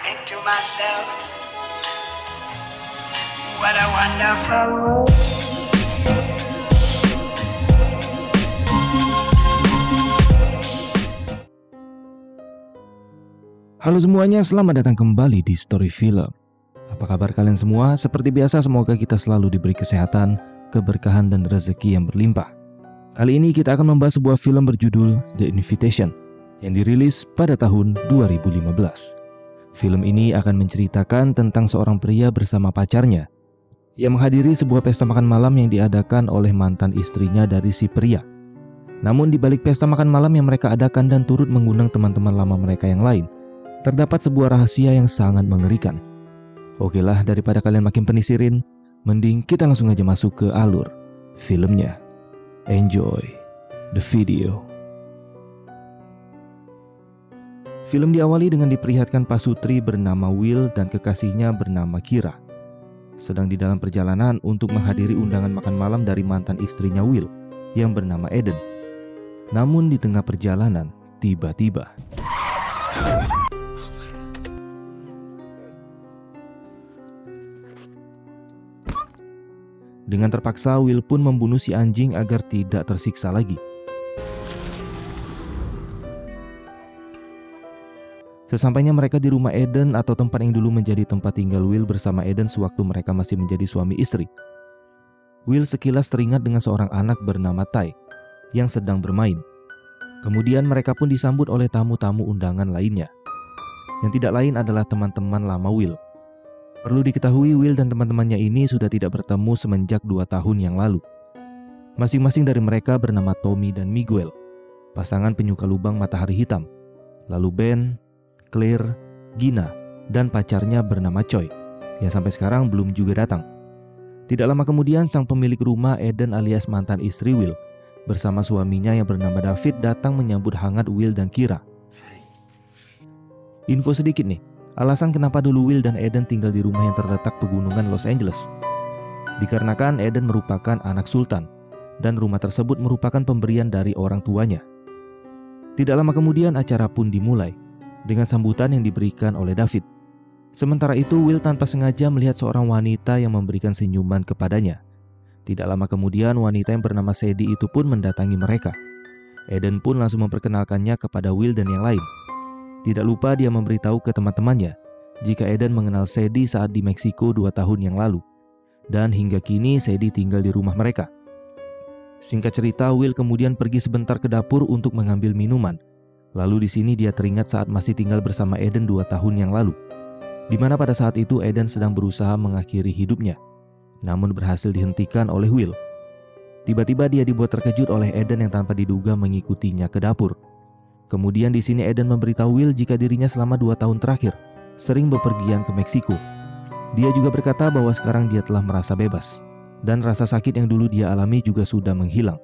think to myself, what a wonderful world. Halo semuanya, selamat datang kembali di Story Film. Apa kabar kalian semua? Seperti biasa, semoga kita selalu diberi kesehatan, keberkahan, dan rezeki yang berlimpah. Kali ini kita akan membahas sebuah film berjudul The Invitation yang dirilis pada tahun 2015. Film ini akan menceritakan tentang seorang pria bersama pacarnya yang menghadiri sebuah pesta makan malam yang diadakan oleh mantan istrinya dari si pria. Namun di balik pesta makan malam yang mereka adakan dan turut mengundang teman-teman lama mereka yang lain, terdapat sebuah rahasia yang sangat mengerikan. Oke lah, daripada kalian makin penisirin, mending kita langsung aja masuk ke alur filmnya. Enjoy the video. Film diawali dengan diperlihatkan pasutri bernama Will dan kekasihnya bernama Kira sedang di dalam perjalanan untuk menghadiri undangan makan malam dari mantan istrinya Will yang bernama Eden. Namun di tengah perjalanan, tiba-tiba dengan terpaksa, Will pun membunuh si anjing agar tidak tersiksa lagi. Sesampainya mereka di rumah Eden atau tempat yang dulu menjadi tempat tinggal Will bersama Eden sewaktu mereka masih menjadi suami istri, Will sekilas teringat dengan seorang anak bernama Ty yang sedang bermain. Kemudian mereka pun disambut oleh tamu-tamu undangan lainnya, yang tidak lain adalah teman-teman lama Will. Perlu diketahui, Will dan teman-temannya ini sudah tidak bertemu semenjak 2 tahun yang lalu. Masing-masing dari mereka bernama Tommy dan Miguel, pasangan penyuka lubang matahari hitam. Lalu Ben, Claire, Gina, dan pacarnya bernama Choi, yang sampai sekarang belum juga datang. Tidak lama kemudian, sang pemilik rumah Eden alias mantan istri Will bersama suaminya yang bernama David datang menyambut hangat Will dan Kira. Info sedikit nih, alasan kenapa dulu Will dan Eden tinggal di rumah yang terletak pegunungan Los Angeles. Dikarenakan Eden merupakan anak sultan, dan rumah tersebut merupakan pemberian dari orang tuanya. Tidak lama kemudian acara pun dimulai, dengan sambutan yang diberikan oleh David. Sementara itu Will tanpa sengaja melihat seorang wanita yang memberikan senyuman kepadanya. Tidak lama kemudian wanita yang bernama Sadie itu pun mendatangi mereka. Eden pun langsung memperkenalkannya kepada Will dan yang lain. Tidak lupa dia memberitahu ke teman-temannya jika Eden mengenal Sadie saat di Meksiko 2 tahun yang lalu. Dan hingga kini Sadie tinggal di rumah mereka. Singkat cerita, Will kemudian pergi sebentar ke dapur untuk mengambil minuman. Lalu di sini dia teringat saat masih tinggal bersama Eden 2 tahun yang lalu, di mana pada saat itu Eden sedang berusaha mengakhiri hidupnya, namun berhasil dihentikan oleh Will. Tiba-tiba dia dibuat terkejut oleh Eden yang tanpa diduga mengikutinya ke dapur. Kemudian di sini Eden memberitahu Will jika dirinya selama 2 tahun terakhir sering bepergian ke Meksiko. Dia juga berkata bahwa sekarang dia telah merasa bebas, dan rasa sakit yang dulu dia alami juga sudah menghilang.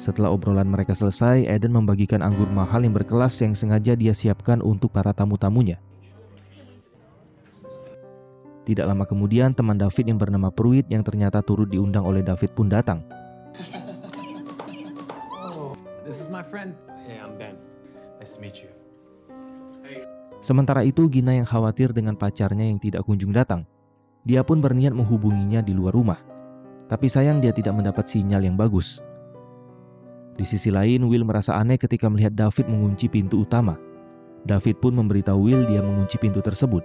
Setelah obrolan mereka selesai, Eden membagikan anggur mahal yang berkelas yang sengaja dia siapkan untuk para tamu-tamunya. Tidak lama kemudian, teman David yang bernama Pruitt yang ternyata turut diundang oleh David pun datang. This is my friend. Hey, I'm Ben. Nice to meet you. Sementara itu, Gina yang khawatir dengan pacarnya yang tidak kunjung datang. Dia pun berniat menghubunginya di luar rumah. Tapi sayang dia tidak mendapat sinyal yang bagus. Di sisi lain, Will merasa aneh ketika melihat David mengunci pintu utama. David pun memberitahu Will dia mengunci pintu tersebut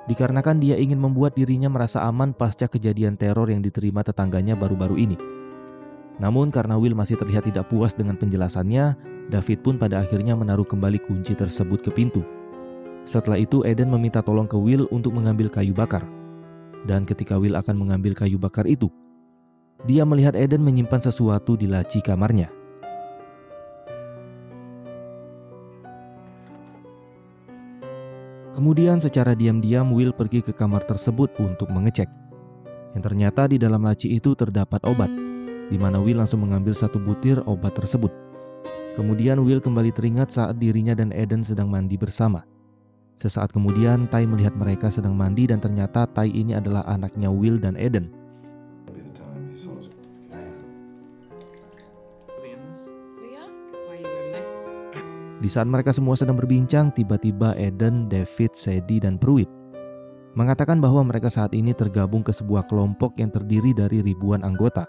dikarenakan dia ingin membuat dirinya merasa aman pasca kejadian teror yang diterima tetangganya baru-baru ini. Namun karena Will masih terlihat tidak puas dengan penjelasannya, David pun pada akhirnya menaruh kembali kunci tersebut ke pintu. Setelah itu Eden meminta tolong ke Will untuk mengambil kayu bakar. Dan ketika Will akan mengambil kayu bakar itu, dia melihat Eden menyimpan sesuatu di laci kamarnya. Kemudian secara diam-diam Will pergi ke kamar tersebut untuk mengecek. Yang ternyata di dalam laci itu terdapat obat, di mana Will langsung mengambil 1 butir obat tersebut. Kemudian Will kembali teringat saat dirinya dan Eden sedang mandi bersama. Sesaat kemudian Ty melihat mereka sedang mandi dan ternyata Ty ini adalah anaknya Will dan Eden. Di saat mereka semua sedang berbincang, tiba-tiba Eden, David, Sadie, dan Pruitt mengatakan bahwa mereka saat ini tergabung ke sebuah kelompok yang terdiri dari ribuan anggota.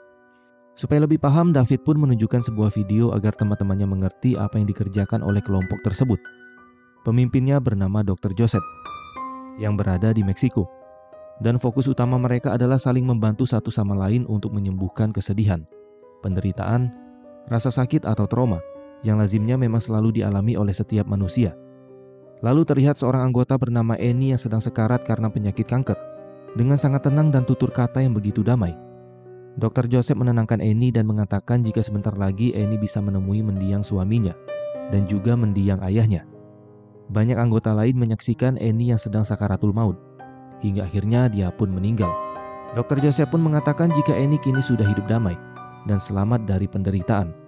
Supaya lebih paham, David pun menunjukkan sebuah video agar teman-temannya mengerti apa yang dikerjakan oleh kelompok tersebut. Pemimpinnya bernama Dr. Joseph yang berada di Meksiko. Dan fokus utama mereka adalah saling membantu satu sama lain untuk menyembuhkan kesedihan, penderitaan, rasa sakit atau trauma yang lazimnya memang selalu dialami oleh setiap manusia. Lalu terlihat seorang anggota bernama Annie yang sedang sekarat karena penyakit kanker. Dengan sangat tenang dan tutur kata yang begitu damai, Dr. Joseph menenangkan Annie dan mengatakan jika sebentar lagi Annie bisa menemui mendiang suaminya dan juga mendiang ayahnya. Banyak anggota lain menyaksikan Annie yang sedang sakaratul maut, hingga akhirnya dia pun meninggal. Dr. Joseph pun mengatakan jika Annie kini sudah hidup damai dan selamat dari penderitaan.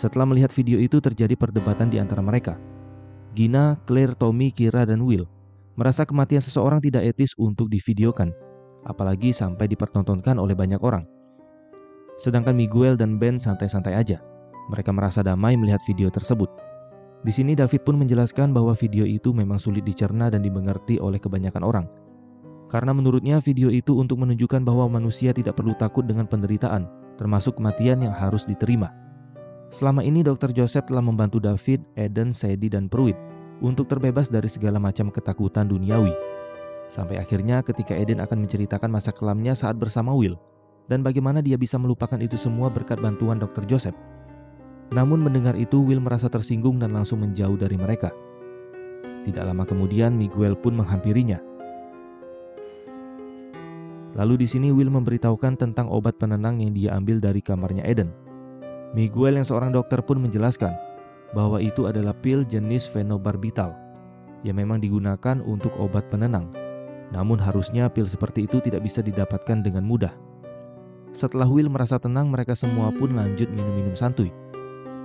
Setelah melihat video itu, terjadi perdebatan di antara mereka. Gina, Claire, Tommy, Kira, dan Will merasa kematian seseorang tidak etis untuk divideokan, apalagi sampai dipertontonkan oleh banyak orang. Sedangkan Miguel dan Ben santai-santai aja. Mereka merasa damai melihat video tersebut. Di sini David pun menjelaskan bahwa video itu memang sulit dicerna dan dimengerti oleh kebanyakan orang. Karena menurutnya video itu untuk menunjukkan bahwa manusia tidak perlu takut dengan penderitaan, termasuk kematian yang harus diterima. Selama ini Dr. Joseph telah membantu David, Eden, Sadie, dan Pruitt untuk terbebas dari segala macam ketakutan duniawi. Sampai akhirnya ketika Eden akan menceritakan masa kelamnya saat bersama Will, dan bagaimana dia bisa melupakan itu semua berkat bantuan Dr. Joseph. Namun mendengar itu, Will merasa tersinggung dan langsung menjauh dari mereka. Tidak lama kemudian, Miguel pun menghampirinya. Lalu di sini Will memberitahukan tentang obat penenang yang dia ambil dari kamarnya Eden. Miguel yang seorang dokter pun menjelaskan bahwa itu adalah pil jenis phenobarbital yang memang digunakan untuk obat penenang. Namun harusnya pil seperti itu tidak bisa didapatkan dengan mudah. Setelah Will merasa tenang, mereka semua pun lanjut minum-minum santuy.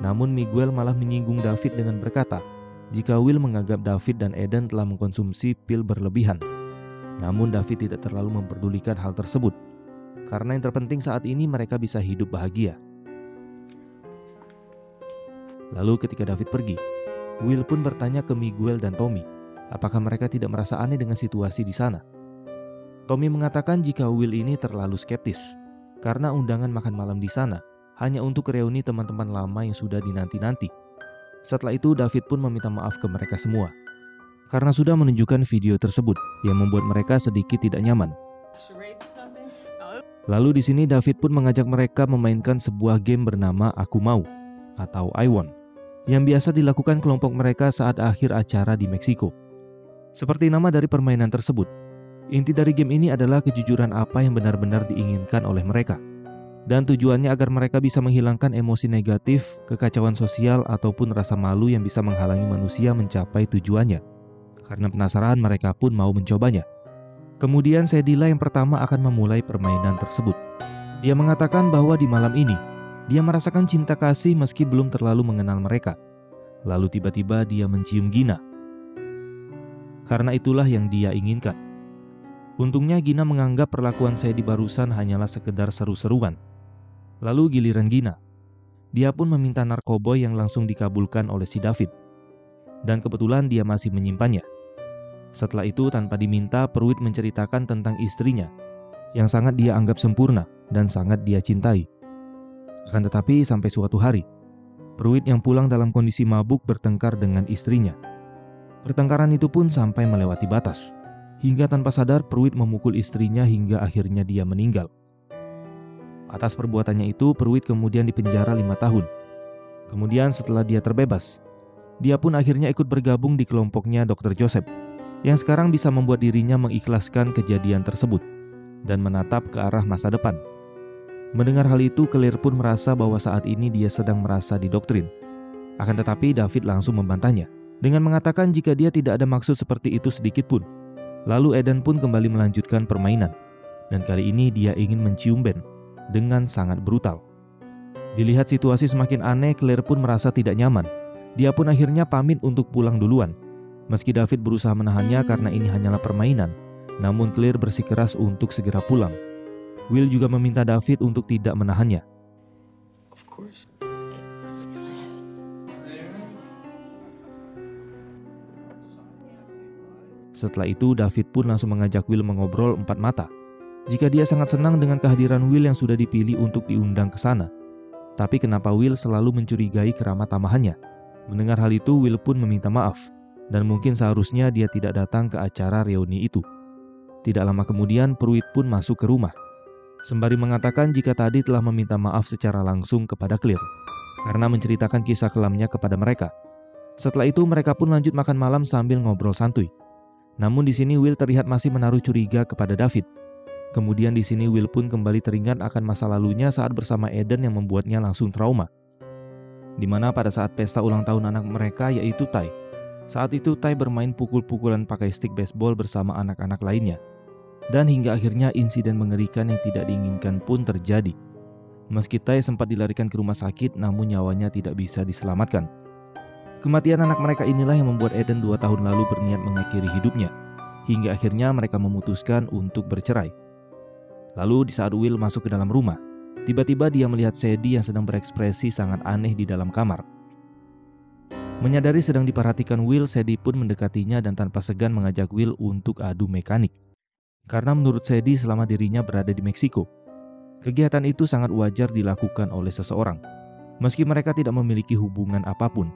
Namun Miguel malah menyinggung David dengan berkata jika Will menganggap David dan Eden telah mengkonsumsi pil berlebihan. Namun David tidak terlalu memperdulikan hal tersebut, karena yang terpenting saat ini mereka bisa hidup bahagia. Lalu ketika David pergi, Will pun bertanya ke Miguel dan Tommy, apakah mereka tidak merasa aneh dengan situasi di sana. Tommy mengatakan jika Will ini terlalu skeptis, karena undangan makan malam di sana hanya untuk reuni teman-teman lama yang sudah dinanti-nanti. Setelah itu David pun meminta maaf ke mereka semua, karena sudah menunjukkan video tersebut yang membuat mereka sedikit tidak nyaman. Lalu di sini David pun mengajak mereka memainkan sebuah game bernama Aku Mau atau I Want, yang biasa dilakukan kelompok mereka saat akhir acara di Meksiko. Seperti nama dari permainan tersebut, inti dari game ini adalah kejujuran apa yang benar-benar diinginkan oleh mereka. Dan tujuannya agar mereka bisa menghilangkan emosi negatif, kekacauan sosial, ataupun rasa malu yang bisa menghalangi manusia mencapai tujuannya. Karena penasaran, mereka pun mau mencobanya. Kemudian Sadila yang pertama akan memulai permainan tersebut. Dia mengatakan bahwa di malam ini, dia merasakan cinta kasih meski belum terlalu mengenal mereka. Lalu tiba-tiba dia mencium Gina. Karena itulah yang dia inginkan. Untungnya Gina menganggap perlakuan Sadie barusan hanyalah sekedar seru-seruan. Lalu giliran Gina. Dia pun meminta narkoboy yang langsung dikabulkan oleh si David. Dan kebetulan dia masih menyimpannya. Setelah itu tanpa diminta, Pruitt menceritakan tentang istrinya yang sangat dia anggap sempurna dan sangat dia cintai. Akan tetapi sampai suatu hari, Pruitt yang pulang dalam kondisi mabuk bertengkar dengan istrinya. Pertengkaran itu pun sampai melewati batas, hingga tanpa sadar Pruitt memukul istrinya hingga akhirnya dia meninggal. Atas perbuatannya itu, Pruitt kemudian dipenjara 5 tahun. Kemudian setelah dia terbebas, dia pun akhirnya ikut bergabung di kelompoknya Dr. Joseph, yang sekarang bisa membuat dirinya mengikhlaskan kejadian tersebut dan menatap ke arah masa depan. Mendengar hal itu, Claire pun merasa bahwa saat ini dia sedang merasa didoktrin. Akan tetapi David langsung membantahnya dengan mengatakan jika dia tidak ada maksud seperti itu sedikit pun. Lalu Eden pun kembali melanjutkan permainan, dan kali ini dia ingin mencium Ben dengan sangat brutal. Dilihat situasi semakin aneh, Claire pun merasa tidak nyaman. Dia pun akhirnya pamit untuk pulang duluan. Meski David berusaha menahannya karena ini hanyalah permainan, namun Claire bersikeras untuk segera pulang. Will juga meminta David untuk tidak menahannya. Of course. Setelah itu, David pun langsung mengajak Will mengobrol empat mata. Jika dia sangat senang dengan kehadiran Will yang sudah dipilih untuk diundang ke sana. Tapi kenapa Will selalu mencurigai keramat tamahannya? Mendengar hal itu, Will pun meminta maaf. Dan mungkin seharusnya dia tidak datang ke acara reuni itu. Tidak lama kemudian, Pruitt pun masuk ke rumah. Sembari mengatakan jika tadi telah meminta maaf secara langsung kepada Claire. Karena menceritakan kisah kelamnya kepada mereka. Setelah itu, mereka pun lanjut makan malam sambil ngobrol santuy. Namun di sini Will terlihat masih menaruh curiga kepada David. Kemudian di sini Will pun kembali teringat akan masa lalunya saat bersama Eden yang membuatnya langsung trauma. Di mana pada saat pesta ulang tahun anak mereka yaitu Ty. Saat itu Ty bermain pukul-pukulan pakai stick baseball bersama anak-anak lainnya. Dan hingga akhirnya insiden mengerikan yang tidak diinginkan pun terjadi. Meski Ty sempat dilarikan ke rumah sakit namun nyawanya tidak bisa diselamatkan. Kematian anak mereka inilah yang membuat Eden 2 tahun lalu berniat mengakhiri hidupnya. Hingga akhirnya mereka memutuskan untuk bercerai. Lalu di saat Will masuk ke dalam rumah, tiba-tiba dia melihat Sadie yang sedang berekspresi sangat aneh di dalam kamar. Menyadari sedang diperhatikan Will, Sadie pun mendekatinya dan tanpa segan mengajak Will untuk adu mekanik. Karena menurut Sadie selama dirinya berada di Meksiko, kegiatan itu sangat wajar dilakukan oleh seseorang, meski mereka tidak memiliki hubungan apapun.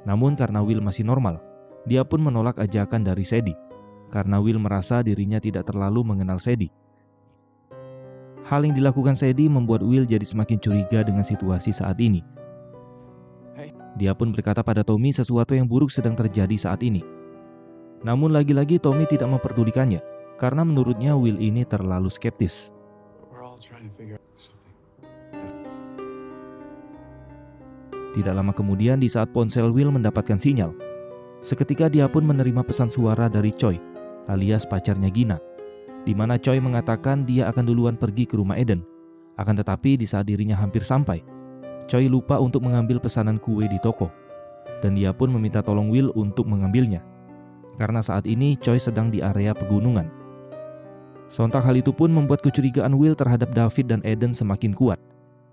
Namun karena Will masih normal, dia pun menolak ajakan dari Sadie, karena Will merasa dirinya tidak terlalu mengenal Sadie. Hal yang dilakukan Sadie membuat Will jadi semakin curiga dengan situasi saat ini. Dia pun berkata pada Tommy sesuatu yang buruk sedang terjadi saat ini. Namun lagi-lagi Tommy tidak memperdulikannya, karena menurutnya Will ini terlalu skeptis. We're all trying to figure out something. Tidak lama kemudian di saat ponsel Will mendapatkan sinyal, seketika dia pun menerima pesan suara dari Choi, alias pacarnya Gina, di mana Choi mengatakan dia akan duluan pergi ke rumah Eden. Akan tetapi di saat dirinya hampir sampai, Choi lupa untuk mengambil pesanan kue di toko, dan dia pun meminta tolong Will untuk mengambilnya, karena saat ini Choi sedang di area pegunungan. Sontak hal itu pun membuat kecurigaan Will terhadap David dan Eden semakin kuat.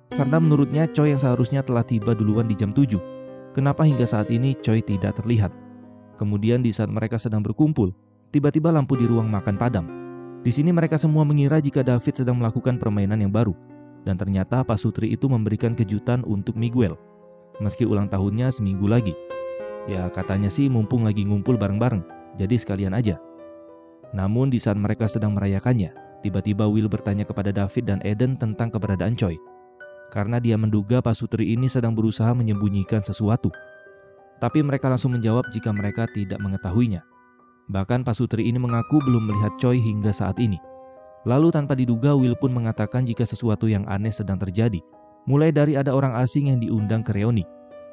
Karena menurutnya Choi yang seharusnya telah tiba duluan di jam 7. Kenapa hingga saat ini Choi tidak terlihat? Kemudian di saat mereka sedang berkumpul, tiba-tiba lampu di ruang makan padam. Di sini mereka semua mengira jika David sedang melakukan permainan yang baru. Dan ternyata pasutri itu memberikan kejutan untuk Miguel. Meski ulang tahunnya seminggu lagi. Ya katanya sih mumpung lagi ngumpul bareng-bareng, jadi sekalian aja. Namun di saat mereka sedang merayakannya, tiba-tiba Will bertanya kepada David dan Eden tentang keberadaan Choi. Karena dia menduga pasutri ini sedang berusaha menyembunyikan sesuatu. Tapi mereka langsung menjawab jika mereka tidak mengetahuinya. Bahkan pasutri ini mengaku belum melihat Choi hingga saat ini. Lalu tanpa diduga Will pun mengatakan jika sesuatu yang aneh sedang terjadi. Mulai dari ada orang asing yang diundang ke reuni,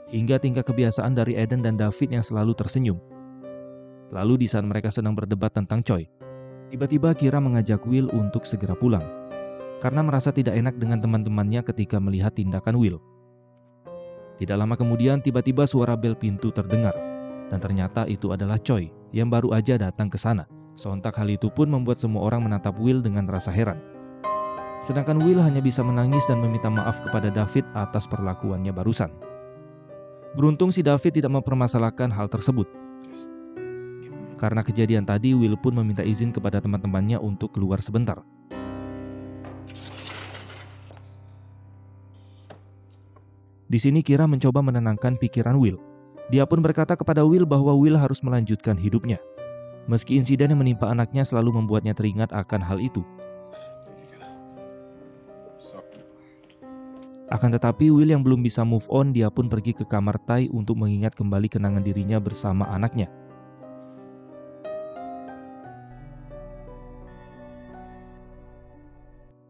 hingga tingkah kebiasaan dari Eden dan David yang selalu tersenyum. Lalu di saat mereka sedang berdebat tentang Choi, tiba-tiba Kira mengajak Will untuk segera pulang. Karena merasa tidak enak dengan teman-temannya ketika melihat tindakan Will. Tidak lama kemudian tiba-tiba suara bel pintu terdengar. Dan ternyata itu adalah Choi yang baru aja datang ke sana. Sontak hal itu pun membuat semua orang menatap Will dengan rasa heran. Sedangkan Will hanya bisa menangis dan meminta maaf kepada David atas perlakuannya barusan. Beruntung si David tidak mempermasalahkan hal tersebut. Karena kejadian tadi, Will pun meminta izin kepada teman-temannya untuk keluar sebentar. Di sini Kira mencoba menenangkan pikiran Will. Dia pun berkata kepada Will bahwa Will harus melanjutkan hidupnya. Meski insiden yang menimpa anaknya selalu membuatnya teringat akan hal itu. Akan tetapi Will yang belum bisa move on, dia pun pergi ke kamar Ty untuk mengingat kembali kenangan dirinya bersama anaknya.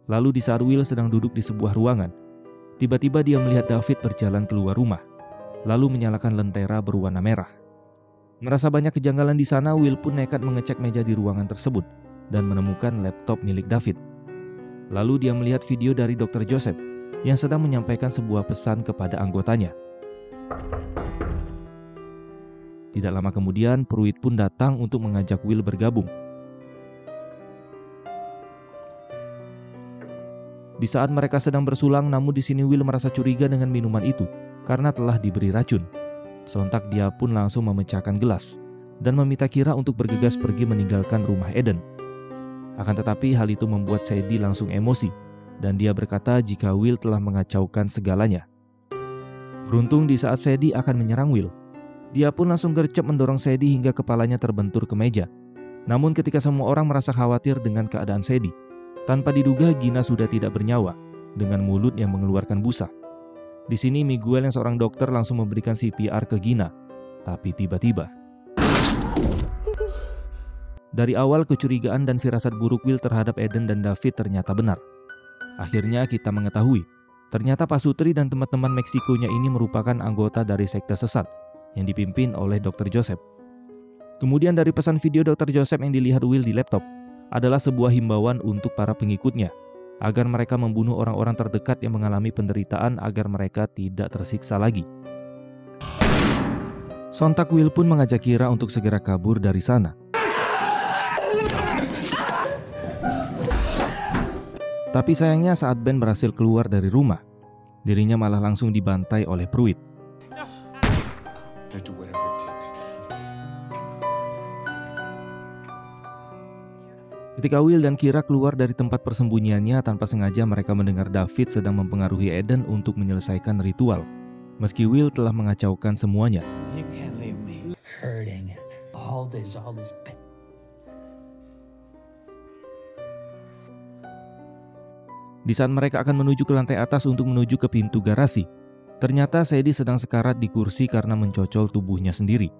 Lalu di saat Will sedang duduk di sebuah ruangan, tiba-tiba dia melihat David berjalan keluar rumah, lalu menyalakan lentera berwarna merah. Merasa banyak kejanggalan di sana, Will pun nekat mengecek meja di ruangan tersebut dan menemukan laptop milik David. Lalu dia melihat video dari Dr. Joseph yang sedang menyampaikan sebuah pesan kepada anggotanya. Tidak lama kemudian, Pruitt pun datang untuk mengajak Will bergabung. Di saat mereka sedang bersulang, namun di sini Will merasa curiga dengan minuman itu karena telah diberi racun. Sontak dia pun langsung memecahkan gelas dan meminta Kira untuk bergegas pergi meninggalkan rumah Eden. Akan tetapi hal itu membuat Sadie langsung emosi dan dia berkata jika Will telah mengacaukan segalanya. Beruntung di saat Sadie akan menyerang Will, dia pun langsung gercep mendorong Sadie hingga kepalanya terbentur ke meja. Namun ketika semua orang merasa khawatir dengan keadaan Sadie, tanpa diduga Gina sudah tidak bernyawa dengan mulut yang mengeluarkan busa. Di sini Miguel yang seorang dokter langsung memberikan CPR ke Gina. Tapi tiba-tiba, dari awal kecurigaan dan firasat buruk Will terhadap Eden dan David ternyata benar. Akhirnya kita mengetahui, ternyata Pasutri dan teman-teman Meksikonya ini merupakan anggota dari sekte sesat yang dipimpin oleh Dr. Joseph. Kemudian dari pesan video Dr. Joseph yang dilihat Will di laptop adalah sebuah himbauan untuk para pengikutnya agar mereka membunuh orang-orang terdekat yang mengalami penderitaan agar mereka tidak tersiksa lagi. Sontak Will pun mengajak Kira untuk segera kabur dari sana. Tapi sayangnya saat Ben berhasil keluar dari rumah, dirinya malah langsung dibantai oleh Pruitt. Ketika Will dan Kira keluar dari tempat persembunyiannya, tanpa sengaja mereka mendengar David sedang mempengaruhi Eden untuk menyelesaikan ritual. Meski Will telah mengacaukan semuanya. You can't leave me hurting. All this pain. Di saat mereka akan menuju ke lantai atas untuk menuju ke pintu garasi, ternyata Sadie sedang sekarat di kursi karena mencocol tubuhnya sendiri.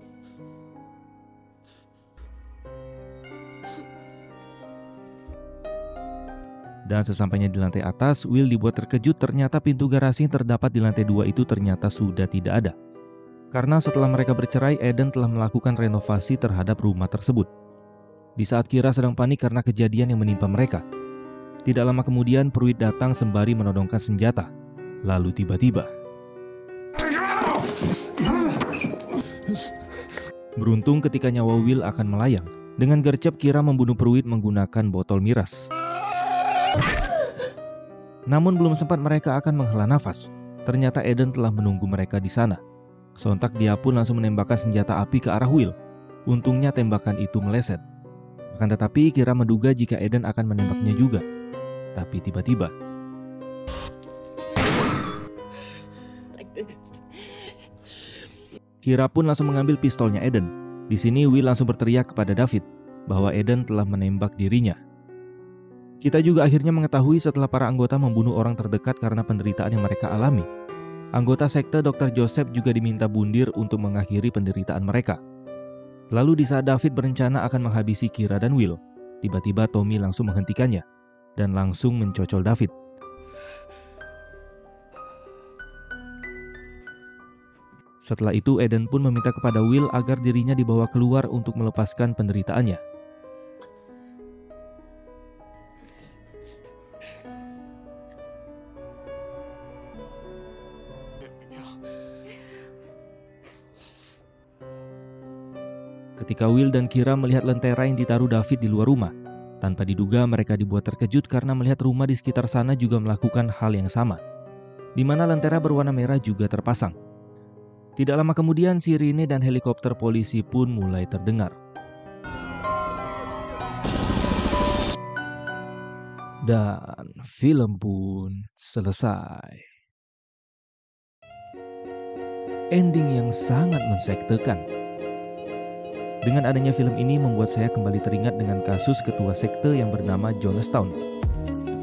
Dan sesampainya di lantai atas, Will dibuat terkejut ternyata pintu garasi yang terdapat di lantai 2 itu ternyata sudah tidak ada. Karena setelah mereka bercerai, Eden telah melakukan renovasi terhadap rumah tersebut. Di saat Kira sedang panik karena kejadian yang menimpa mereka, tidak lama kemudian Pruitt datang sembari menodongkan senjata. Lalu tiba-tiba, beruntung ketika nyawa Will akan melayang, dengan gercep Kira membunuh Pruitt menggunakan botol miras. Namun belum sempat mereka akan menghela nafas, ternyata Eden telah menunggu mereka di sana. Sontak dia pun langsung menembakkan senjata api ke arah Will. Untungnya tembakan itu meleset. Akan tetapi Kira menduga jika Eden akan menembaknya juga. Tapi tiba-tiba, Kira pun langsung mengambil pistolnya Eden. Di sini Will langsung berteriak kepada David bahwa Eden telah menembak dirinya. Kita juga akhirnya mengetahui setelah para anggota membunuh orang terdekat karena penderitaan yang mereka alami. Anggota sekte Dr. Joseph juga diminta bundir untuk mengakhiri penderitaan mereka. Lalu di saat David berencana akan menghabisi Kira dan Will, tiba-tiba Tommy langsung menghentikannya dan langsung mencocol David. Setelah itu Eden pun meminta kepada Will agar dirinya dibawa keluar untuk melepaskan penderitaannya. Ketika Will dan Kira melihat lentera yang ditaruh David di luar rumah, tanpa diduga mereka dibuat terkejut karena melihat rumah di sekitar sana juga melakukan hal yang sama, di mana lentera berwarna merah juga terpasang. Tidak lama kemudian sirine dan helikopter polisi pun mulai terdengar. Dan film pun selesai. Ending yang sangat mensektekan. Dengan adanya film ini membuat saya kembali teringat dengan kasus ketua sekte yang bernama Jonestown.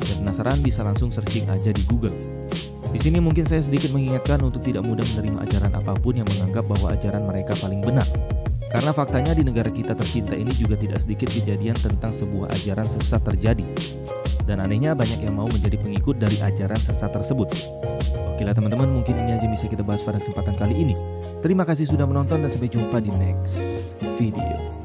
Jika penasaran bisa langsung searching aja di Google. Di sini mungkin saya sedikit mengingatkan untuk tidak mudah menerima ajaran apapun yang menganggap bahwa ajaran mereka paling benar. Karena faktanya di negara kita tercinta ini juga tidak sedikit kejadian tentang sebuah ajaran sesat terjadi. Dan anehnya banyak yang mau menjadi pengikut dari ajaran sesat tersebut. Oke lah teman-teman, mungkin ini aja bisa kita bahas pada kesempatan kali ini. Terima kasih sudah menonton dan sampai jumpa di next video.